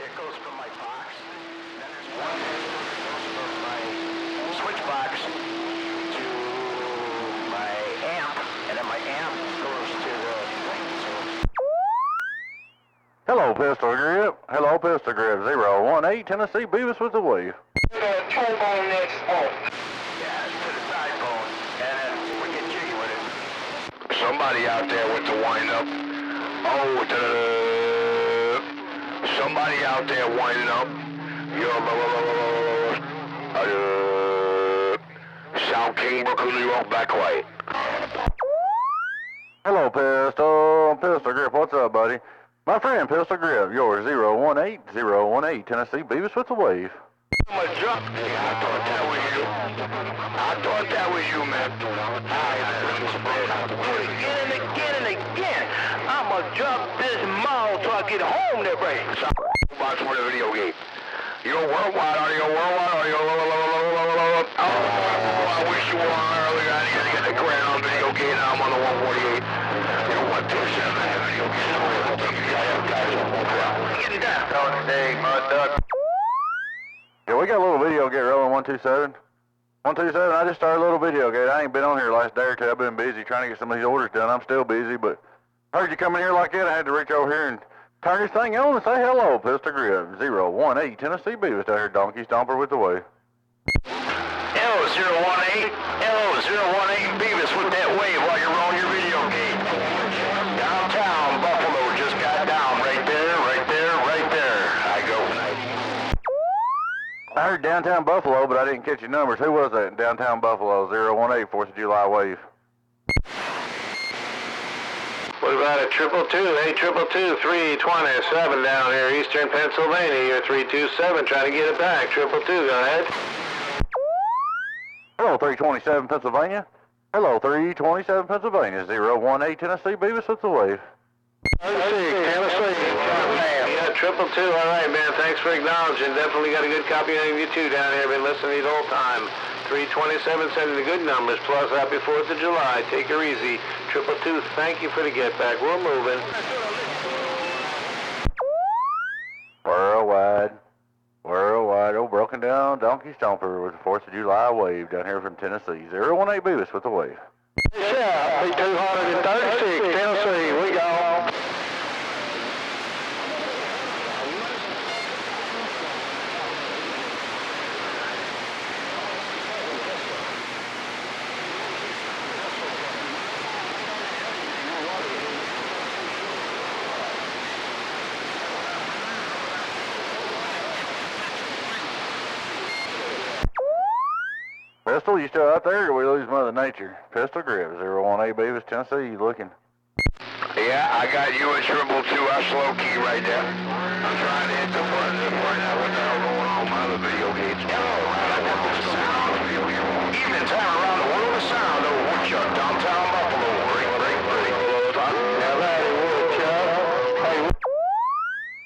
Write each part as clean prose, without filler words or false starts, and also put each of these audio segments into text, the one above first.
it goes from my box. Then there's one that goes from my switch box to my amp, and then my amp goes to the thing. So. Hello, Pistol Grip. Hello, Pistol Grip. 018 Tennessee Beavis with the wave. Trombone next off. Yeah, to the side bone, and then we get jiggy with it. Somebody out there with the wind up. Oh, somebody out there winding up. South King, Brooklyn, New York, back away. Hello, Pistol Grip. What's up, buddy? My friend, Pistol Grip. Yours, 018 Tennessee Beavis with the wave. I'm a drop. Yeah, I thought that was you, man. Again and again and again. I'ma drop this mall till I get home there, break. Box for the video game. You're worldwide audio. Oh, I wish you were on earlier. I need to get the grand on video game. Now I'm on the 148. You know what, 2-7 video game. Getting down. Don't stay, mud duck. Yeah, we got a little video gate rolling, 127. 127, I just started a little video gate. I ain't been on here the last day or two. I've been busy trying to get some of these orders done. I'm still busy, but heard you coming here like that. I had to reach over here and turn this thing on and say hello, Pistol Grip. 018 Tennessee Beavis down here, Donkey Stomper with the wave. Hello, 018. Hello, 018 Beavis with that wave while you're rolling your video gate. Downtown Buffalo just got down. Right there. I go tonight. I heard downtown Buffalo, but I didn't catch your numbers. Who was that in downtown Buffalo? 018, 4th of July wave. What about a 222? Hey, 222, 327 down here, Eastern Pennsylvania. You're 327, trying to get it back. 222, go ahead. Hello, 327 Pennsylvania. Hello, 327 Pennsylvania. 018 Tennessee Beavis with the wave. Tennessee. Yeah, 222. All right, man. Thanks for acknowledging. Definitely got a good copy of you too down here. Been listening the whole time. 327 sending the good numbers. Plus, happy 4th of July. Take her easy. 222. Thank you for the get back. We're moving. Worldwide. Oh, broken down Donkey Stomper with the 4th of July wave down here from Tennessee. 018 Beavis with the wave. Yeah, 236 Tennessee. We go. Pistol, you still out there, or we lose Mother Nature? Pistol Grip, 018 Beavis, Tennessee, you looking? Yeah, I got you at 222. I slow key right there. I'm trying to hit the button right now. What the hell going on? My other video games. Evening time around the world of sound. Oh, Woodchuck, downtown Buffalo. Break.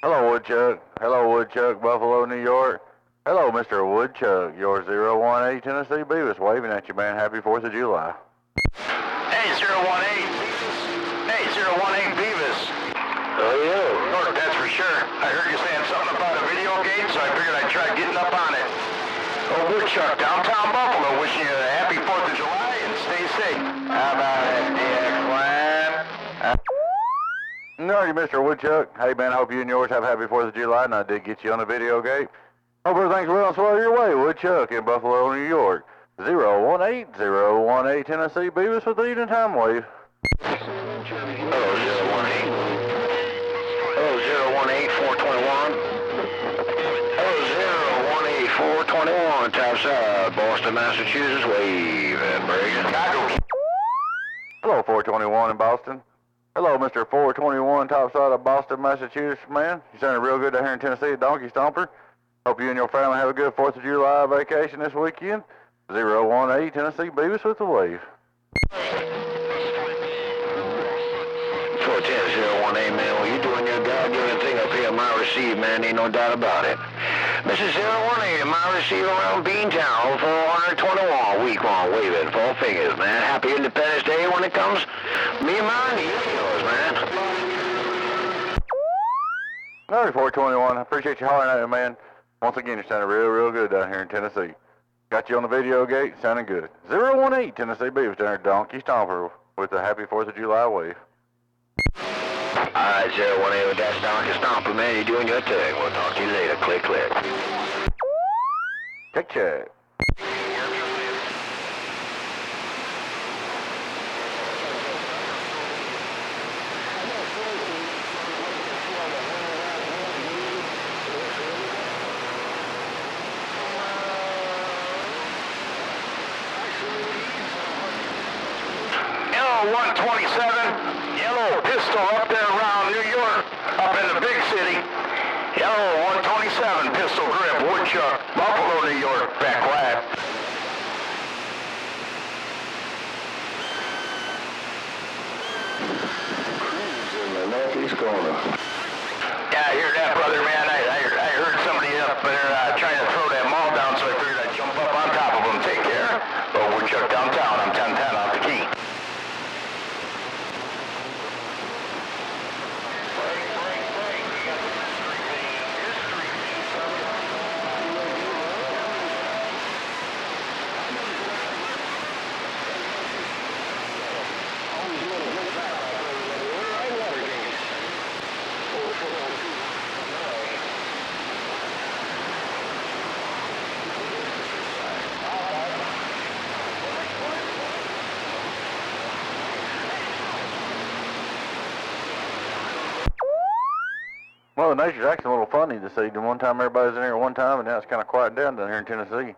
Hello, Woodchuck. Hello, Woodchuck, Buffalo, New York. Hello, Mr. Woodchuck. Yours 018 Tennessee Beavis waving at you, man. Happy 4th of July. Hey, 018. Hey, 018 Beavis. Oh, yeah. North, that's for sure. I heard you saying something about a video game, so I figured I'd try getting up on it. Oh, Woodchuck, downtown Buffalo. Wishing you a happy 4th of July and stay safe. How about it, DX1? No, you Mr. Woodchuck. Hey, man, I hope you and yours have a happy 4th of July, and I did get you on the video gate. Hope everything's well and swell your way, Woodchuck in Buffalo, New York. 018 Tennessee Beavis with the evening time wave. Oh, 018. Oh, 018 421. Oh, 018 421. Topside, Boston, Massachusetts, wave and break. Hello, 421 in Boston. Hello, Mr. 421 topside of Boston, Massachusetts, man. You sounded real good down here in Tennessee at Donkey Stomper. Hope you and your family have a good 4th of July vacation this weekend. 018 Tennessee Beavis with the wave. 410-018, man. Well, you doing your God-given thing up here at my receive, man. Ain't no doubt about it. Mrs. 018, my receive around Beantown, 421, week long, waving, 4 fingers, man. Happy Independence Day when it comes. Me and mine, you and yours, man. No, Alright, 421. I appreciate you hollering at me, man. Once again, you're sounding real, real good down here in Tennessee. Got you on the video gate, sounding good. 018 Tennessee Beavers down here, Donkey Stomper with the happy 4th of July wave. Alright, 018, that's Donkey Stomper, man. You're doing your thing. We'll talk to you later. Click, click. Check, check. Yellow 127, yellow pistol up there around New York, up in the big city. Yellow 127, pistol grip, Woodchuck, Buffalo, New York, back lap. Cruise in the northeast corner. Yeah, I hear that, brother, man. I heard somebody up there trying to throw that mall down, so I figured I'd jump up on top of them. Take care. But Woodchuck downtown, I'm 1010 off the key. Mother Nature's acting a little funny this evening. One time everybody's in here at one time, and now it's kind of quiet down here in Tennessee.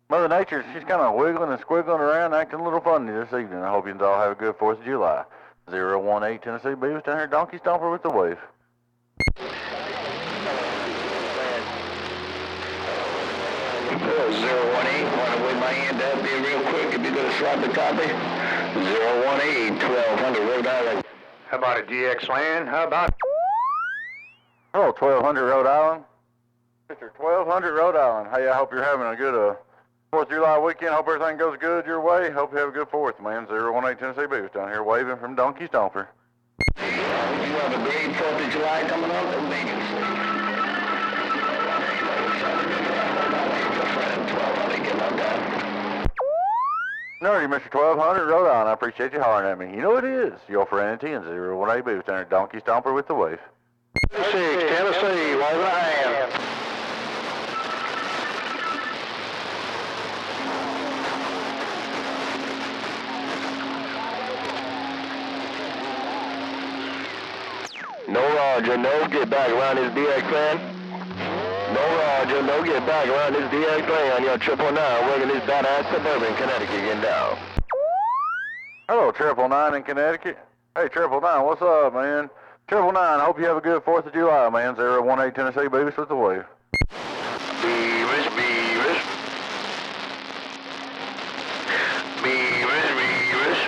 Mother Nature, she's kind of wiggling and squiggling around, acting a little funny this evening. I hope you all have a good 4th of July. 018 Tennessee Beavers down here, Donkey Stomper with the wave. Hello, 018, want to wave my hand up there real quick if you're going to swap the copy? 018, 1200 Rhode Island. How about a DX land? How about... Hello, 1200 Rhode Island. Mr. 1200 Rhode Island. Hey, I hope you're having a good 4th of July weekend. Hope everything goes good your way. Hope you have a good 4th, man. 018 Tennessee Beavers down here waving from Donkey Stomper. You have a great 4th of July coming up? Nerdy, Mr. 1200 Rhode Island. I appreciate you hollering at me. You know it is. Your friend T and 018 Beavers down here, Donkey Stomper with the wave. 6, Tennessee, waving a hand. No Roger, no get back around this DX land. No Roger, no get back around this DX land on your 999 working this badass suburban Connecticut getting down. Hello, 999 in Connecticut. Hey, 999, what's up, man? 999, I hope you have a good 4th of July, man. 018 Tennessee Beavers with the wave. Beavers, Beavers. Beavers, Beavers.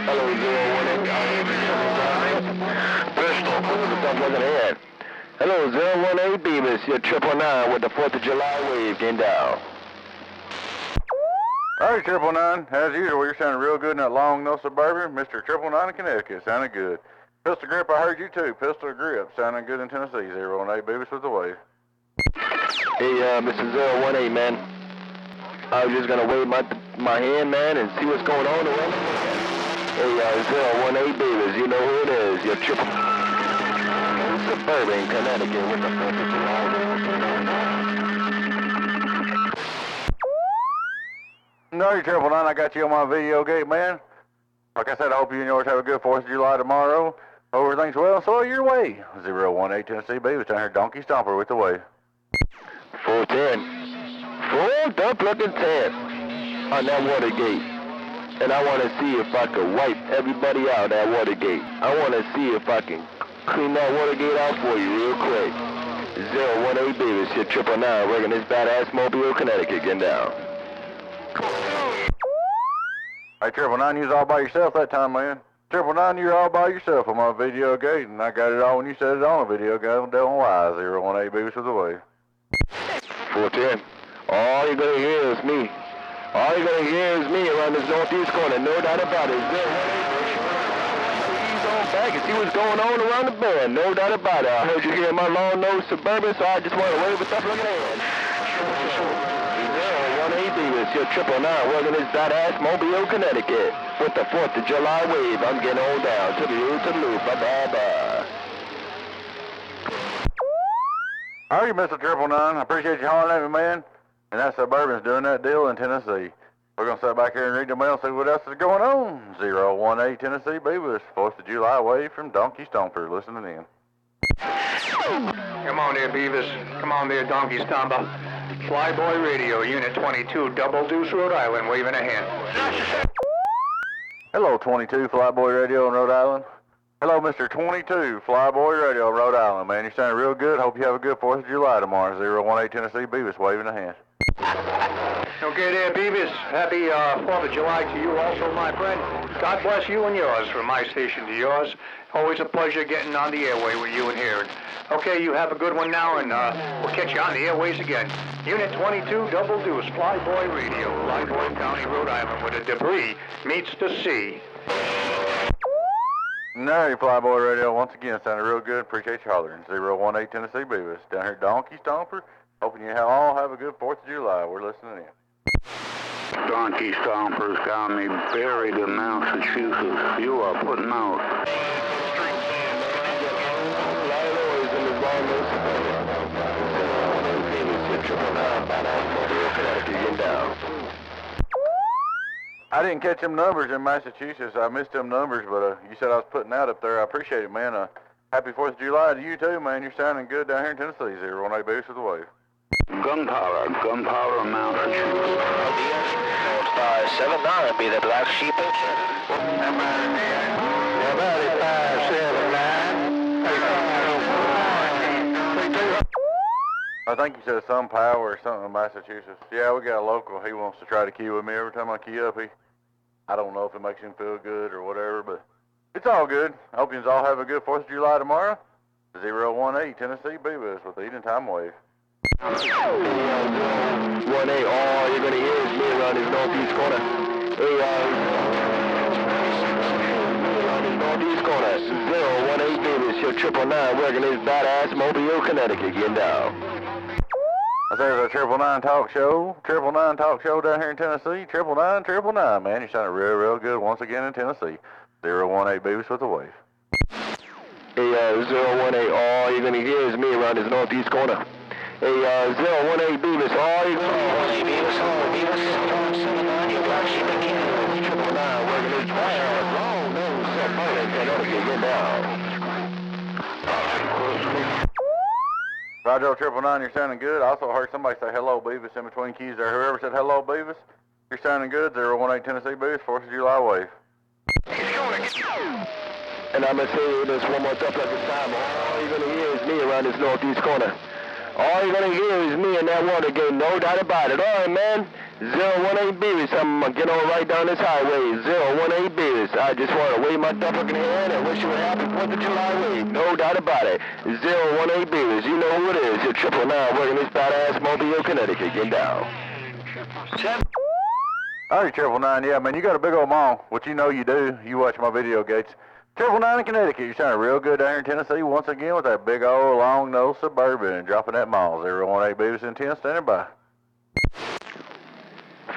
Hello, 018. Pistol, stop looking ahead. Hello, 018 Beavers, your 999 with the 4th of July wave getting down. Alright, 999, as usual, you're sounding real good in that long no suburban. Mr. 999 in Connecticut, sounding good. Pistol grip, I heard you too. Pistol grip, sounding good in Tennessee. 018 Beavers with the wave. Hey, Mr. 018, man. I was just gonna wave my hand, man, and see what's going on around. Hey, 018 Beavers, you know who it is. Your suburban Connecticut with the 4th of July. No, you're 999, I got you on my video gate, man. Like I said, I hope you and yours have a good 4th of July tomorrow. Hope everything's well, and so your way. 018 Tennessee Beavers down here, Donkey Stomper with the wave. 410. Full up looking 10 on that Watergate. And I want to see if I can wipe everybody out at Watergate. I want to see if I can clean that Watergate out for you real quick. 018 Beavers, your 999, working this badass Mobile, Connecticut, getting down. Hey, 999, you was all by yourself that time, man. 999, you're all by yourself on my video gate, and I got it all when you said it on the video gate. I don't know why. 018 Beavers with the wave. 410. All you're going to hear is me. All you're going to hear is me around this northeast corner. No doubt about it. 018. Please don't back and see what's going on around the bend. No doubt about it. I heard you hear my long-nosed Suburban, so I just want to wave with that looking hand. 018 Beavis, your 999, working this badass Mobile, Connecticut. With the 4th of July wave, I'm getting on down to the loop. Bye-bye. All right, Mr. 999. I appreciate you hollering at me, man. And that Suburban's doing that deal in Tennessee. We're going to sit back here and read the mail and see what else is going on. 018 Tennessee Beavis, 4th of July wave from Donkey Stomper, listening in. Come on there, Beavis. Come on there, Donkey Stomper. Flyboy Radio, Unit 22, Double Deuce, Rhode Island, waving a hand. Hello, 22 Flyboy Radio in Rhode Island. Hello, Mr. 22 Flyboy Radio in Rhode Island, man. You're sounding real good. Hope you have a good 4th of July tomorrow. 018 Tennessee Beavis, waving a hand. Okay there, Beavis. Happy 4th of July to you also, my friend. God bless you and yours, from my station to yours. Always a pleasure getting on the airway with you and here. Okay, you have a good one now, and we'll catch you on the airways again. Unit 22, Double Deuce, Flyboy Radio, Flyboy County, Rhode Island, where the debris meets the sea. No, Flyboy Radio, once again, sounded real good. Appreciate you hollering. 018 Tennessee Beavis, down here at Donkey Stomper. Hoping you all have a good 4th of July. We're listening in. Donkey Stomper's got me buried in Massachusetts. You are putting out. I didn't catch them numbers in Massachusetts. I missed them numbers, but you said I was putting out up there. I appreciate it, man. Happy 4th of July to you, too, man. You're sounding good down here in Tennessee. 018 Beavis with the wave. Gunpowder, Massachusetts. 579 be the black sheep. I think you said some power or something in Massachusetts. Yeah, we got a local. He wants to try to key with me every time I key up. I don't know if it makes him feel good or whatever, but it's all good. I hope you all have a good 4th of July tomorrow. 018 Tennessee Beavis with the evening time wave. 1-8, all you're going to hear is me around this northeast corner. Hey, northeast corner, 018 Beavis, your 999, working this badass Mobile, Connecticut, getting down. I say there's a 999 talk show, 999 talk show down here in Tennessee, 999, man. You're sounding real, real good once again in Tennessee. 018 Beavis with the wave. Hey, 018, all you're going to hear is me around this northeast corner. Hey, 018 Beavis, all you're going to hear is Beavis, Beavis, 79, your black sheep again. 999, working this badass, long nose, Connecticut, getting down. Roger, 999, you're sounding good. I also heard somebody say hello, Beavis, in between keys there. Whoever said hello, Beavis, you're sounding good. 018 Tennessee Beavis, 4th of July wave. And I'm going to say this one more time at this time. All you're going to hear is me around this northeast corner. All you're going to hear is me in that water game, no doubt about it. All right, man. 018 Beavis, I'm going to get on right down this highway. 018 Beavis, I just want to wave my duck in the hand and wish you a happy 4th of July wave. No doubt about it. 018 Beavis, you know who it is. Your 999 working this badass Mobile, Connecticut. Get down. All right, 999, yeah, man, you got a big old mall, which you know you do. You watch my video gates. 999 in Connecticut, you're sounding real good down here in Tennessee once again with that big old long-nosed Suburban dropping that mall. 018 Beavis in 10, standing by.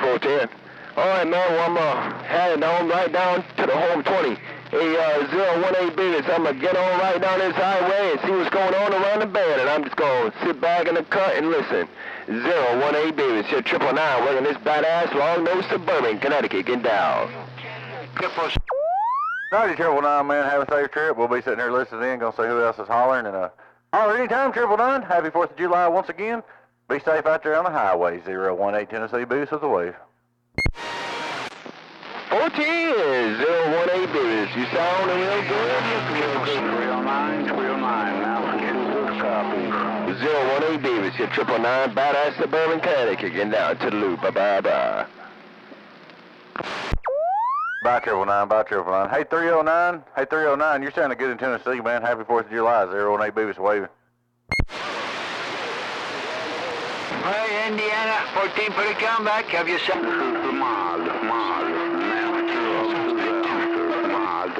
410. All right, man, well, I'm heading on right down to the home 20. Hey, 018 Beavis, I'm going to get on right down this highway and see what's going on around the bend, and I'm just going to sit back in the cut and listen. 018 Beavis, your 999, working this badass long-nosed Suburban, Connecticut, get down. Howdy, 999, man. Have a safe trip. We'll be sitting here listening in, gonna see who else is hollering, and holler anytime, 999. Happy 4th of July once again. Be safe out there on the highway. 018 Tennessee Beavis with the wave. 14, 018 Beavis. You sound real good. 309, Massachusetts, copy. 018 Beavis, your 999, badass Suburban, Connecticut, getting down to the loop. Bye-bye. Bye, 999. Bye, 999. Hey, 309. Hey, 309. You're sounding good in Tennessee, man. Happy 4th of July. 018 Beavis waving. Hey, Indiana, 14 for the comeback. Have you some? This is the mod, Massachusetts, mod.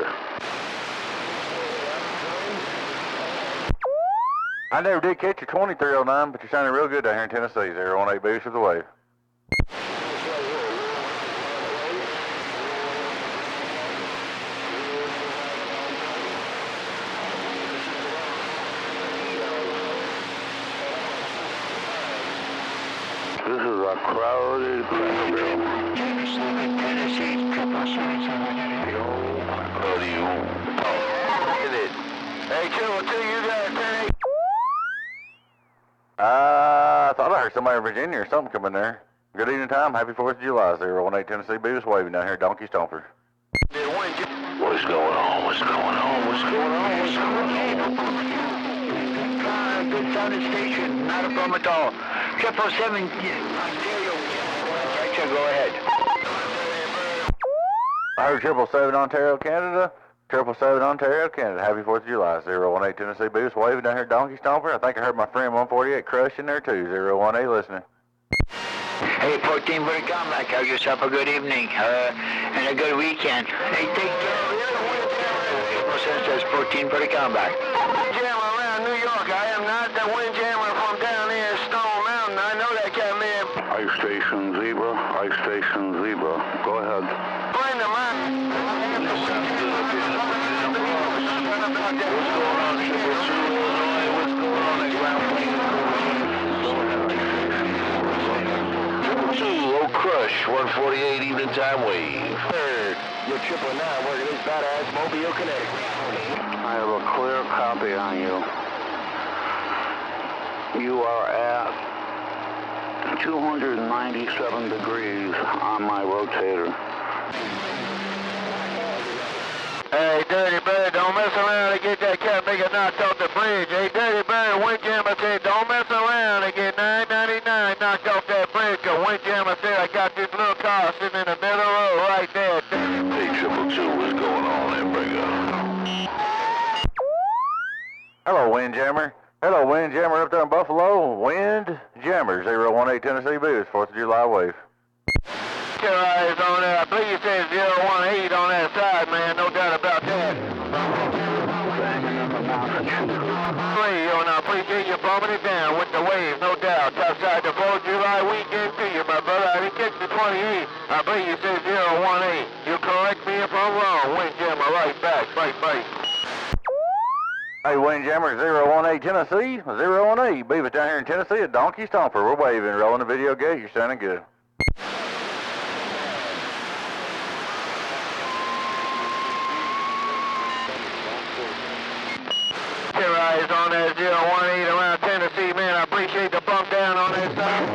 I never did catch your 2309, but you're sounding real good down here in Tennessee. 018 Boost with the wave. This is a crowded crapper. Hey, 202, you got a 10. I thought I heard somebody in Virginia or something coming there. Good evening time. Happy 4th of July. 018 Tennessee Boost waving down here at Donkey Stomper. What's going on? What's going on? What's going on? What's going on? Good sounding station. Not a problem at all. 777 Ontario. Right, go ahead. I heard 777 Ontario, Canada. 777 Ontario, Canada. Happy 4th of July. 018 Tennessee Boost waving down here at Donkey Stomper. I think I heard my friend 148 Crush in there too. 018 listening. Hey, 14 British Combat. Have yourself a good evening and a good weekend. Hey, take care. Says 14 British Combat. Windjammer around New York. I am not the windjammer from down here in Stone Mountain. I know that cat man. Ice Station Zebra. Ice Station Zebra. Go ahead. Friend of mine. What's going on, Illinois? What's going on at ground plane? 2, Oak Crush, 148 evening time wave. Third, your 999 working this badass Mobile, Connecticut. I have a clear copy on you. You are at 297 degrees on my rotator. Hey, Dirty Bird, don't mess around and get that cat nigga knocked off the bridge. Hey, Dirty Bird, Windjammer said, don't mess around and get 999 knocked off that bridge, cause Windjammer said I got this little car sitting in the middle row right there. Hey, 222, what's going on there, bring up? Hello, Windjammer. Hello, Windjammer up there in Buffalo. Windjammer, 018 Tennessee Boost, 4th of July wave. Your eyes on that. I believe you said 018 on that side, man. No doubt about that. And I appreciate you bumping it down with the waves, no doubt. Outside the 4th of July weekend to you, my brother. I didn't catch the 28. I believe you said 018. You correct me if I'm wrong. Windjammer right back. Bye. Hey, Windjammer, 018 Tennessee, 018. Beavis down here in Tennessee at Donkey Stomper. We're waving, rolling the video gate. You're sounding good. Your eyes on that 018 around Tennessee, man. I appreciate the bump down on that side.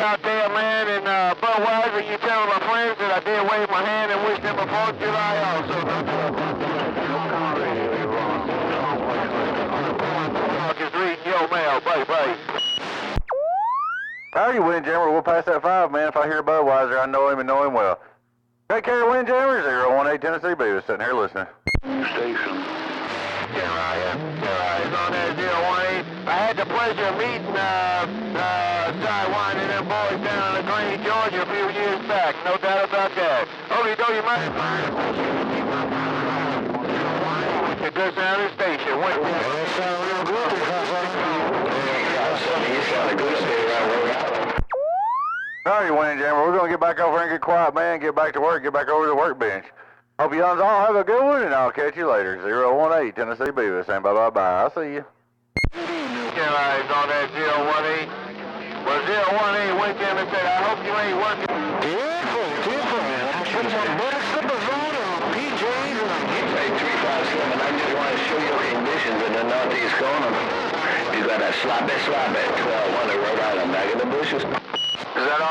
Out there, man, and Budweiser, you tell my friends that I did wave my hand and wish them a 4th of July also. Just reading your mail, bye. Howdy, Windjammer. We'll pass that 5, man. If I hear Budweiser, I know him and know him well. Take care, Windjammer. 018 Tennessee Beavis sitting here listening. Station. Your eyes on that 018. I had the pleasure of meeting Sidewine and them boys down in Grange, Georgia a few years back. No doubt about that. Holy do you mind? It's a good sounding station. You sound good Howdy, Windjammer. We're going to get back over and get quiet, man. Get back to work. Get back over to the workbench. Hope you all have a good one, and I'll catch you later. 018 Tennessee Beavis, and bye. I'll see you. Your eyes on that 018. Well, 018 Windjammer said, I hope you ain't working. Different, man. I should have some better slippers on or PJs. Hey, 357, I just want to show you conditions in the northeast corner. You got a sloppy 12 on the Rhode Island back in the bushes. Is that all?